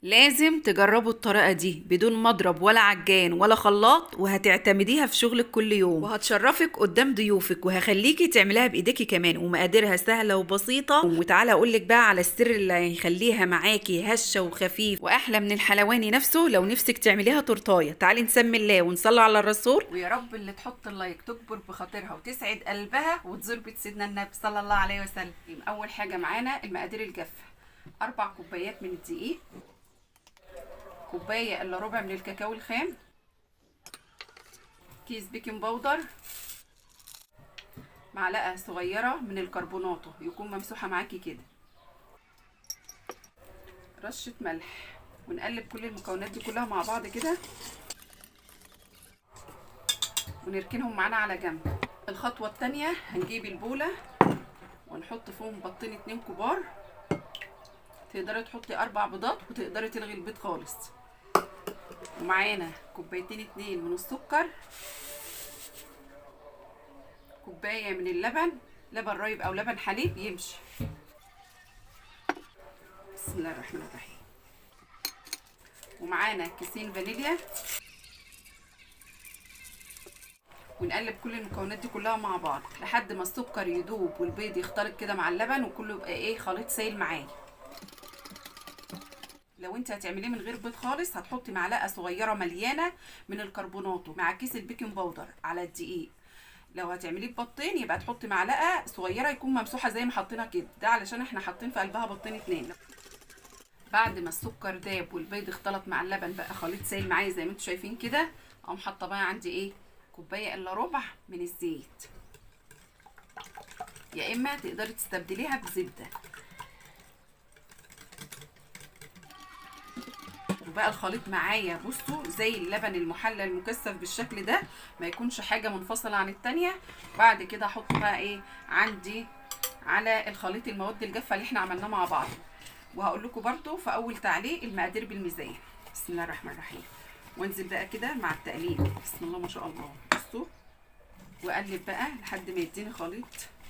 لازم تجربوا الطريقة دي بدون مضرب ولا عجان ولا خلاط، وهتعتمديها في شغلك كل يوم، وهتشرفك قدام ضيوفك، وهخليكي تعمليها بايديكي كمان، ومقاديرها سهلة وبسيطة. وتعالى اقولك بقى على السر اللي هيخليها معاكي هشة وخفيف واحلى من الحلواني نفسه. لو نفسك تعمليها تورتايه، تعالي نسمي الله ونصلي على الرسول. ويا رب اللي تحط اللايك تكبر بخاطرها وتسعد قلبها وتزور بيت سيدنا النبي صلى الله عليه وسلم. اول حاجة معانا المقادير الجافة: 4 كوبايات من الدقيق، كوباية الا ربع من الكاكاو الخام، كيس بيكنج باودر، معلقة صغيرة من الكربوناتو يكون ممسوحة معاكي كده، رشة ملح. ونقلب كل المكونات دي كلها مع بعض كده ونركنهم معانا على جنب. الخطوة التانية هنجيب البولة ونحط فيهم بيضتين 2 كبار. تقدري تحطي 4 بيضات وتقدري تلغي البيض خالص. ومعانا كوبايتين 2 من السكر، كوباية من اللبن، لبن رايب او لبن حليب يمشي. بسم الله الرحمن الرحيم. ومعانا كيسين فانيليا. ونقلب كل المكونات دي كلها مع بعض لحد ما السكر يدوب والبيض يختلط كده مع اللبن وكله يبقى ايه خليط سايل معايا. لو انت هتعمليه من غير بيض خالص هتحطي معلقه صغيره مليانه من الكربوناتو مع كيس البيكنج باودر على الدقيق. لو هتعمليه ببطين يبقى تحطي معلقه صغيره يكون ممسوحه زي ما حطينا كده، ده علشان احنا حاطين في قلبها بطين 2. بعد ما السكر داب والبيض اختلط مع اللبن بقى خليط سايل معايا زي ما انتم شايفين كده، اقوم حاطه بقى عندي ايه كوبايه الا ربع من الزيت، يا اما تقدري تستبدليها بزبده. وبقى الخليط معايا بصوا زي اللبن المحلى المكثف بالشكل ده، ما يكونش حاجه منفصله عن التانية. بعد كده احط بقى ايه عندي على الخليط المواد الجافه اللي احنا عملناه مع بعض. وهقول لكم برده في اول تعليق المقادير بالميزان. بسم الله الرحمن الرحيم. وانزل بقى كده مع التقليب، بسم الله ما شاء الله. بصوا واقلب بقى لحد ما يديني خليط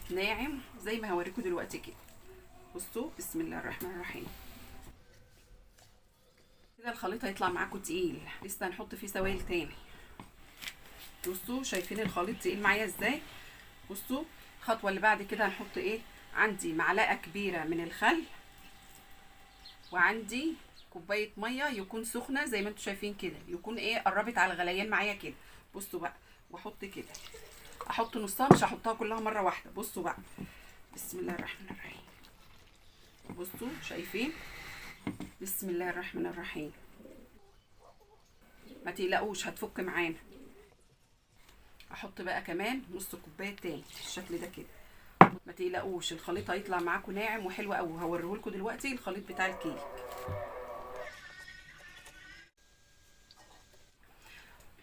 ناعم زي ما هوريكم دلوقتي كده. بصوا بسم الله الرحمن الرحيم. كده الخليط هيطلع معاكم تقيل، لسه هنحط فيه سوائل تاني. بصوا شايفين الخليط تقيل معايا ازاي. بصوا الخطوه اللي بعد كده هنحط ايه عندي معلقه كبيره من الخل، وعندي كوبايه ميه يكون سخنه زي ما انتم شايفين كده، يكون ايه قربت على الغليان معايا كده. بصوا بقى واحط كده، احط نصها مش هحطها كلها مره واحده. بصوا بقى بسم الله الرحمن الرحيم. بصوا شايفين بسم الله الرحمن الرحيم. ما تقلقوش هتفك معانا. احط بقى كمان نص كوبايه تاني بالشكل ده كده. ما تقلقوش الخليط هيطلع معاكم ناعم وحلو قوي. هوريهولكم دلوقتي الخليط بتاع الكيك.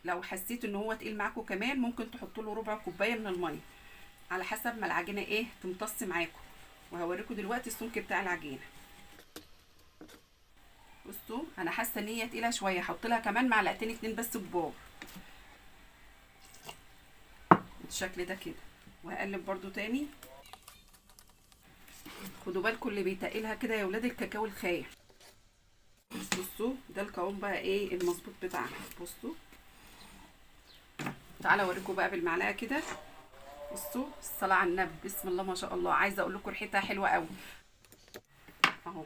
لو حسيت ان هو تقيل معاكم كمان ممكن تحطوا له ربع كوبايه من الميه على حسب ما العجينه ايه تمتص معاكم. وهوريكم دلوقتي السمك بتاع العجينه. بصوا انا حاسه ان هي تقيله شويه، هحط لها كمان معلقتين 2 بس كبار بالشكل ده كده. وهقلب برده تاني. خدوا بالكم اللي بيتقلها كده يا ولاد الكاكاو الخام. بصوا ده القوام بقى ايه المظبوط بتاعنا. بصوا تعالى اوريكم بقى بالمعلقه كده. بصوا الصلاه على النبي بسم الله ما شاء الله. عايزه اقول لكم ريحتها حلوه قوي اهو.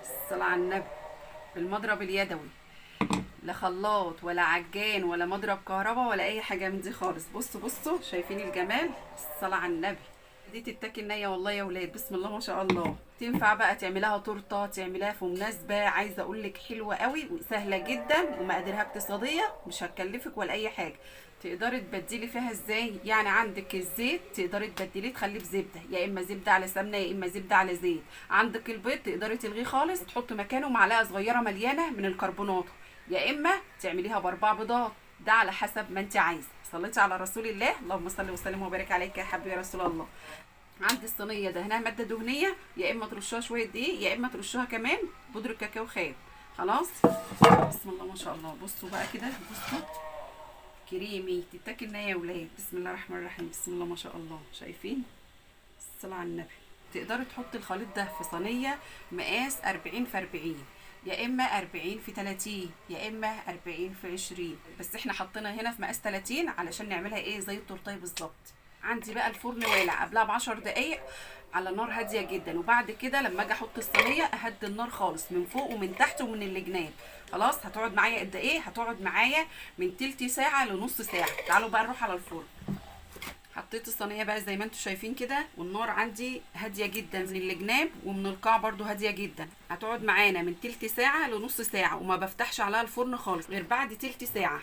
الصلاه على النبي. بالمضرب اليدوي، لا خلاط ولا عجان ولا مضرب كهرباء ولا اي حاجه من دي خالص. بصوا شايفين الجمال. الصلاه على النبي. دي تتاكل نيه والله يا ولاد بسم الله ما شاء الله. تنفع بقى تعملها تورته، تعملها في مناسبه. عايزه اقول لك حلوه قوي وسهله جدا ومقاديرها اقتصاديه، مش هتكلفك ولا اي حاجه. تقدري تبدلي فيها ازاي؟ يعني عندك الزيت تقدري تبدليه تخليه بزبده، يا اما زبده على سمنه يا اما زبده على زيت. عندك البيض تقدري تلغيه خالص تحط مكانه معلقه صغيره مليانه من الكربونات، يا اما تعمليها ب4 بيضات، ده على حسب ما انت عايزه. صليتي على رسول الله، اللهم صل وسلم وبارك عليك يا حبيبي يا رسول الله. عندي الصينيه دهنها ماده دهنيه، يا اما ترشها شويه دقيق يا اما ترشها كمان بودره كاكاو خام. خلاص بسم الله ما شاء الله. بصوا بقى كده بصوا كريمي تتاكل نيه يا ولاد. بسم الله الرحمن الرحيم. بسم الله ما شاء الله. شايفين الصلاه على النبي. تقدري تحطي الخليط ده في صينيه مقاس 40 في 40، يا اما 40 في 30 يا اما 40 في 20، بس احنا حطينا هنا في مقاس 30 علشان نعملها ايه زي التورتيه بالظبط. عندي بقى الفرن والع قبلها ب10 دقايق على نار هاديه جدا، وبعد كده لما اجي احط الصينيه اهدي النار خالص من فوق ومن تحت ومن الجناب. خلاص هتقعد معايا قد ايه؟ هتقعد معايا من تلت ساعه لنص ساعه. تعالوا بقى نروح على الفرن. حطيت الصينيه بقى زي ما انتم شايفين كده، والنار عندي هاديه جدا من الجناب ومن القاع برده هاديه جدا. هتقعد معانا من تلت ساعه لنص ساعه، وما بفتحش عليها الفرن خالص غير بعد تلت ساعه.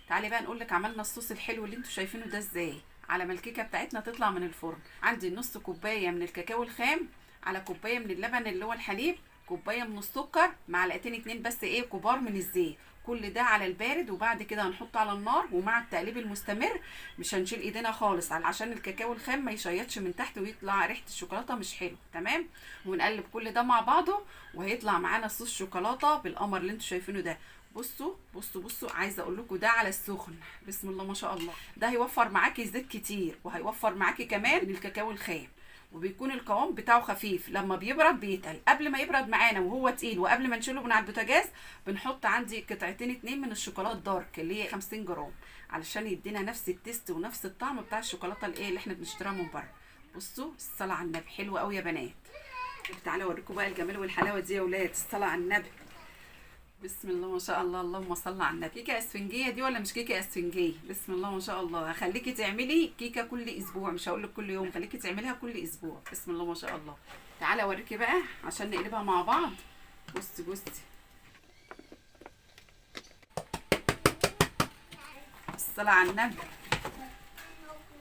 تعالي بقى نقول لك عملنا الصوص الحلو اللي انتم شايفينه ده ازاي. على ما الكيكه بتاعتنا تطلع من الفرن، عندي نص كوبايه من الكاكاو الخام، على كوبايه من اللبن اللي هو الحليب، كوبايه من السكر، معلقتين اتنين بس ايه كبار من الزيت. كل ده على البارد، وبعد كده هنحطه على النار، ومع التقليب المستمر مش هنشيل ايدينا خالص عشان الكاكاو الخام ما يشيطش من تحت ويطلع ريحه الشوكولاته مش حلو. تمام. ونقلب كل ده مع بعضه، وهيطلع معانا صوص شوكولاته بالقمر اللي انتوا شايفينه ده. بصوا بصوا بصوا، عايزه اقول لكم ده على السخن بسم الله ما شاء الله. ده هيوفر معاكي زيت كتير، وهيوفر معاكي كمان الكاكاو الخام، وبيكون القوام بتاعه خفيف. لما بيبرد بيتقل. قبل ما يبرد معانا وهو تقيل وقبل ما نشيله من على البوتاجاز بنحط عندي قطعتين اتنين من الشوكولاته الدارك اللي هي 50 جرام، علشان يدينا نفس التيست ونفس الطعم بتاع الشوكولاته الايه اللي احنا بنشتريها من بره. بصوا الصلاه على النبي حلوه قوي يا بنات. تعالوا اوريكم بقى الجمال والحلاوه دي يا ولاد. الصلاه على النبي بسم الله ما شاء الله، اللهم صل على النبي. كيكه اسفنجيه دي ولا مش كيكه اسفنجيه؟ بسم الله ما شاء الله. هخليكي تعملي كيكه كل اسبوع، مش هقول لك كل يوم، خليكي تعمليها كل اسبوع. بسم الله ما شاء الله. تعالى اوريكي بقى عشان نقلبها مع بعض. بصي بصي الصلاه على النبي.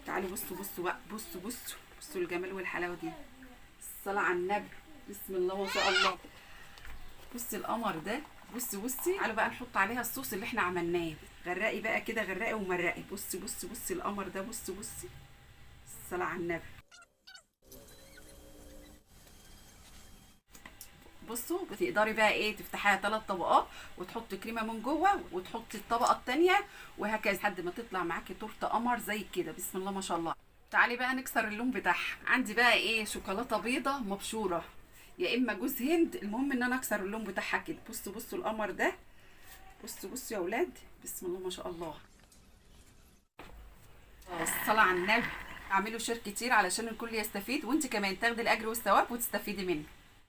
تعالوا بصوا بصوا بقى، بصوا بصوا بصوا الجمال والحلاوه دي. الصلاه على النبي بسم الله ما شاء الله. بصي القمر ده. بصي بصي تعالوا بقى نحط عليها الصوص اللي احنا عملناه. غرقي بقى كده، غرقي ومرقي. بصي بصي بصي القمر ده. بصي بصي الصلاة على النبي. بصوا بتقدري بقى ايه تفتحيها 3 طبقات، وتحطي كريمه من جوه، وتحطي الطبقه الثانيه، وهكذا لحد ما تطلع معاكي تورته قمر زي كده. بسم الله ما شاء الله. تعالي بقى نكسر اللون بتاعها. عندي بقى ايه شوكولاته بيضه مبشوره يا اما جوز هند، المهم ان انا اكسر اللون بتاعها كده. بصوا بصوا القمر ده. بصوا بصوا يا اولاد بسم الله ما شاء الله. الصلاه على النبي. اعملوا شير كتير علشان الكل يستفيد، وانت كمان تاخدي الاجر والثواب وتستفيدي منه.